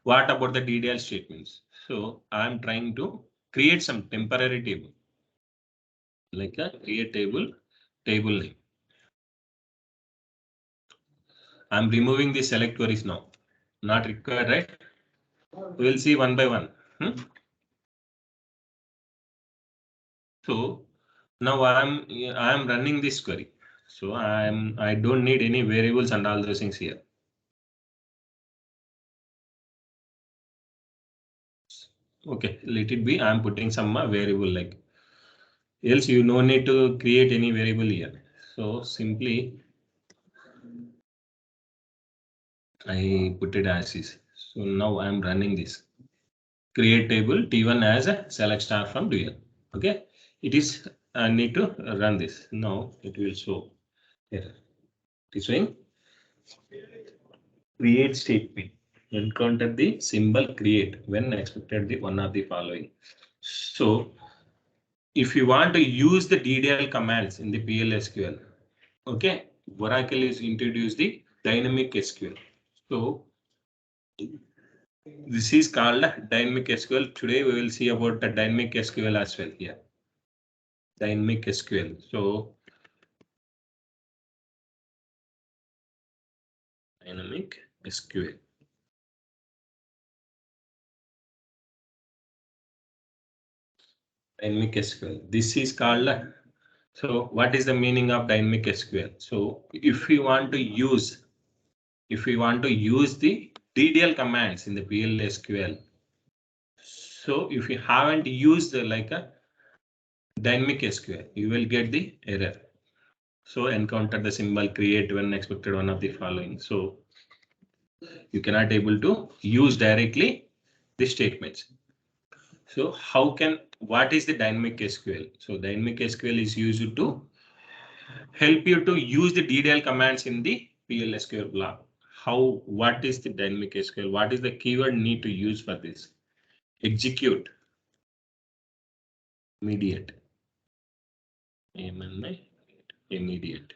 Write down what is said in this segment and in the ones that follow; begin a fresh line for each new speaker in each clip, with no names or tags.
What about the DDL statements? So I'm trying to create some temporary table, like a create table name. I'm removing the select queries now. Not required, right? We'll see one by one. So now I'm running this query. So I don't need any variables and all those things here. Okay, let it be. I'm putting some variable like, else you no need to create any variable here. So simply I put it as is. So now I'm running this. Create table T1 as a select star from dual. Okay, it is I need to run this. Now it will show here. It is showing create statement. Encounter the symbol create when expected the one of the following. So if you want to use the DDL commands in the PLSQL, okay, Oracle is introduced the dynamic SQL. So this is called dynamic SQL. Today we will see about the dynamic SQL as well here. Dynamic SQL. So dynamic SQL. Dynamic SQL. This is called. So what is the meaning of dynamic SQL? So if we want to use the DDL commands in the PLSQL, so if you haven't used like a dynamic SQL, you will get the error. So encounter the symbol create when expected one of the following. So you cannot able to use directly the statements. So what is the dynamic SQL? So dynamic SQL is used to help you to use the DDL commands in the PLSQL block. What is the dynamic SQL? What is the keyword need to use for this? Execute immediate. Immediate.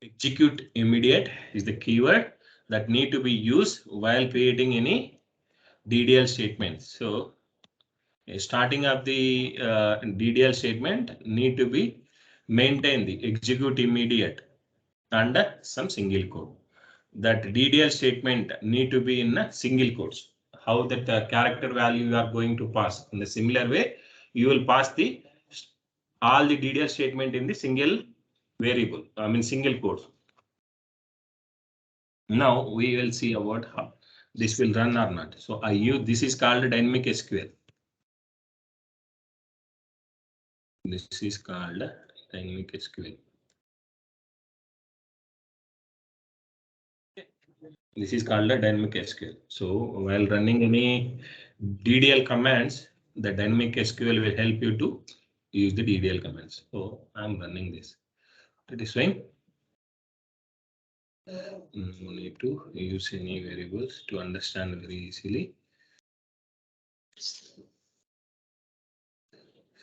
Execute immediate is the keyword that need to be used while creating any DDL statements. So starting of the DDL statement need to be maintain the execute immediate and some single quote. That DDL statement need to be in a single quotes. How that character value you are going to pass in the similar way, you will pass the all the DDL statement in the single variable. I mean single quotes. Now we will see about how this will run or not. So I use this is called dynamic SQL. This is called dynamic SQL. This is called a dynamic SQL. So while running any DDL commands, the dynamic SQL will help you to use the DDL commands. So I'm running this. That is fine. No need to use any variables to understand very easily.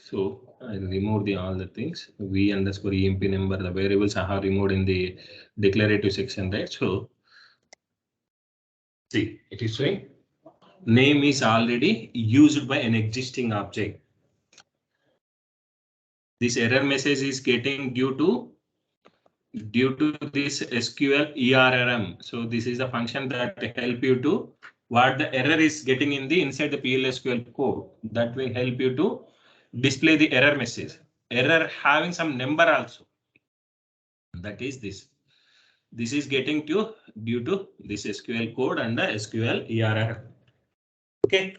So I remove all the things. V underscore EMP number, the variables I have removed in the declarative section, right? So see, it is showing name is already used by an existing object. This error message is getting due to this SQL ERRM. So this is the function that help you to what the error is getting in the inside the PLSQL code that will help you to display the error message. Error having some number also. That is this. This is getting due to this SQL code and the SQL ERR. Okay.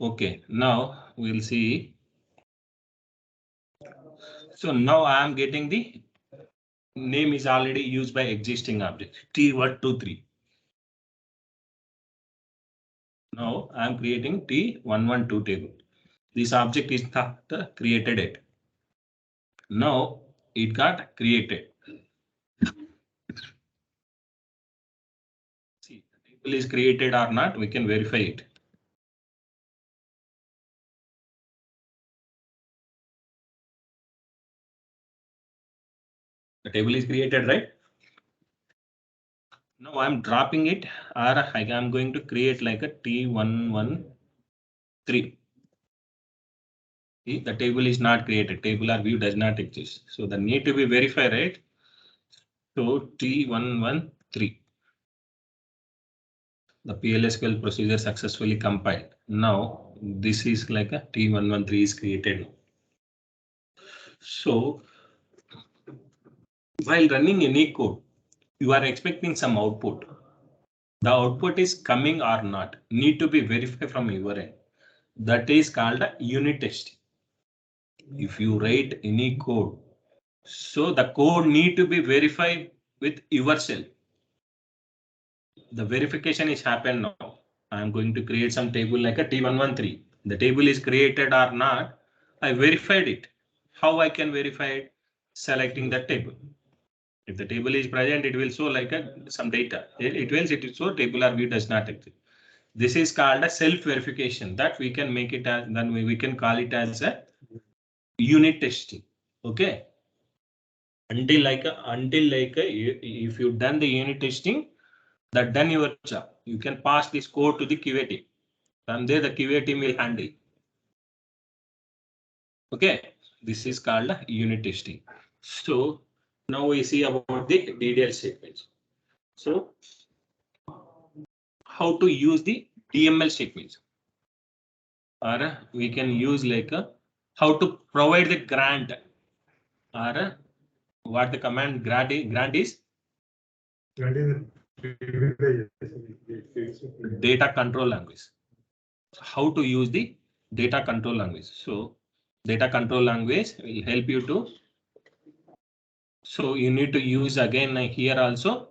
Okay. Now we'll see. So now I am getting the name is already used by existing object T123. Now I am creating T112 table. This object is not created yet. Now it got created. See, the table is created or not, we can verify it. The table is created, right? Now I'm dropping it, or I'm going to create like a T113. See, the table is not created. Table or view does not exist. So the need to be verified, right? So T113. The PLSQL procedure successfully compiled. Now this is like a T113 is created. So while running any code, you are expecting some output. The output is coming or not, need to be verified from your end. That is called a unit testing. If you write any code, so the code need to be verified with yourself. The verification is happened now. I am going to create some table like a T113. The table is created or not, I verified it. How I can verify it? Selecting the table. If the table is present, it will show like some data. It will show table or view does not exist. This is called a self-verification that we can make it as, then we can call it as a unit testing. Okay. Until if you've done the unit testing, that done your job. You can pass this code to the QA team. From there, the QA team will handle. Okay, this is called unit testing. So now we see about the DDL statements. So how to use the DML statements, or we can use like how to provide the grant, or what the command grant is. Data control language. How to use the data control language. So data control language will help you to. So you need to use again here also.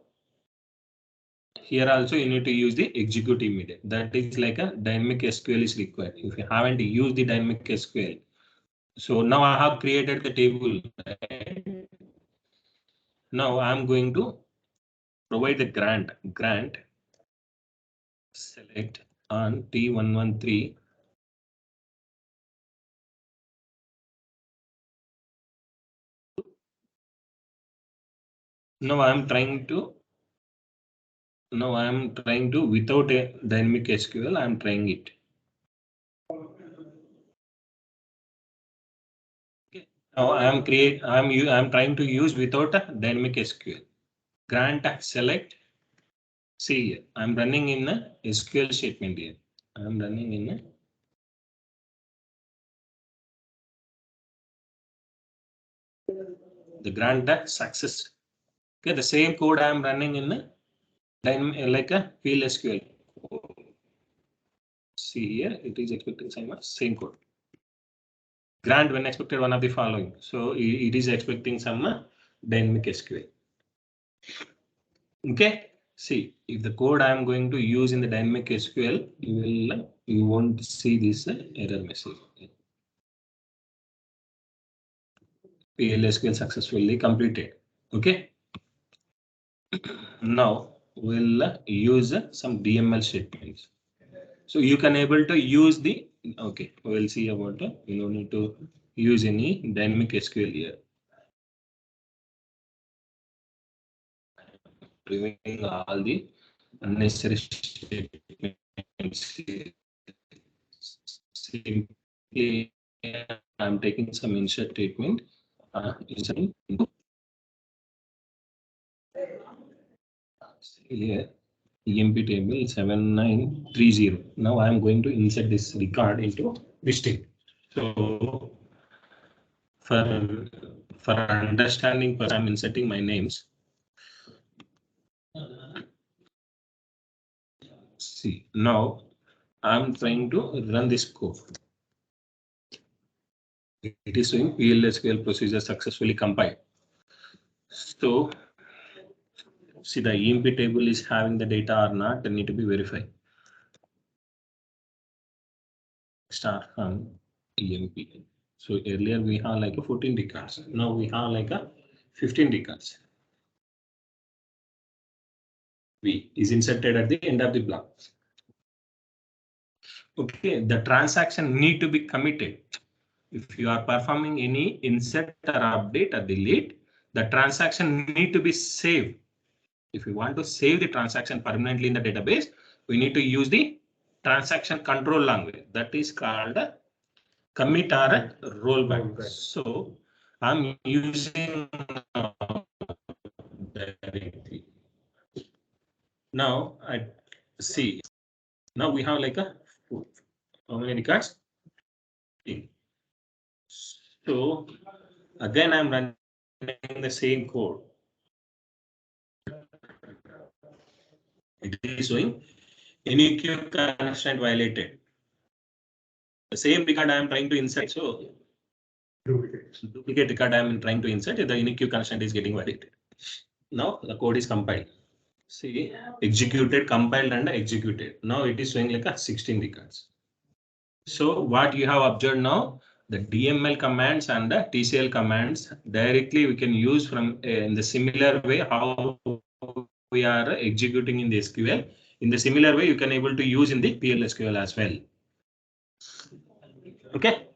Here also you need to use the execute immediate. That is like a dynamic SQL is required. If you haven't used the dynamic SQL. So now I have created the table. Now I'm going to provide the grant. Select on T113. Now I'm trying to without a dynamic SQL, I'm trying it. Okay. Now I'm trying to use without a dynamic SQL. Grant select. See here, I'm running in a SQL statement here. I'm running in a the grant success. Okay, the same code I'm running in a like a PLSQL. See here, it is expecting same code. Grant when expected one of the following. So it is expecting some dynamic SQL. Okay, see if the code I am going to use in the dynamic SQL, you won't see this error message. PLSQL successfully completed. Okay. Now we'll use some DML statements. So you can able to use the, okay, we'll see about you don't need to use any dynamic SQL here. Removing all the unnecessary statements. Simply, I'm taking some insert statement. Here, EMP table 7930. Now I am going to insert this record into this table. So for understanding, I'm inserting my names. See, now I'm trying to run this code. It is showing PLSQL procedure successfully compiled. So see, the EMP table is having the data or not, they need to be verified. Start from EMP. So earlier we have like a 14 records. Now we have like a 15 records. V is inserted at the end of the block. Okay, the transaction need to be committed. If you are performing any insert or update or delete, the transaction need to be saved. If we want to save the transaction permanently in the database, we need to use the transaction control language that is called a commit or a rollback. So I'm using directly. Now I see. Now we have like a how many records? So again, I'm running the same code. It is showing any queue constraint violated. The same record I am trying to insert. So duplicate record I am trying to insert. The unique constraint is getting violated. Now the code is compiled. See, executed, compiled, and executed. Now it is showing like a 16 records. So what you have observed now, the DML commands and the TCL commands directly we can use from in the similar way how we are executing in the SQL. In the similar way, you can able to use in the PL SQL as well. Okay.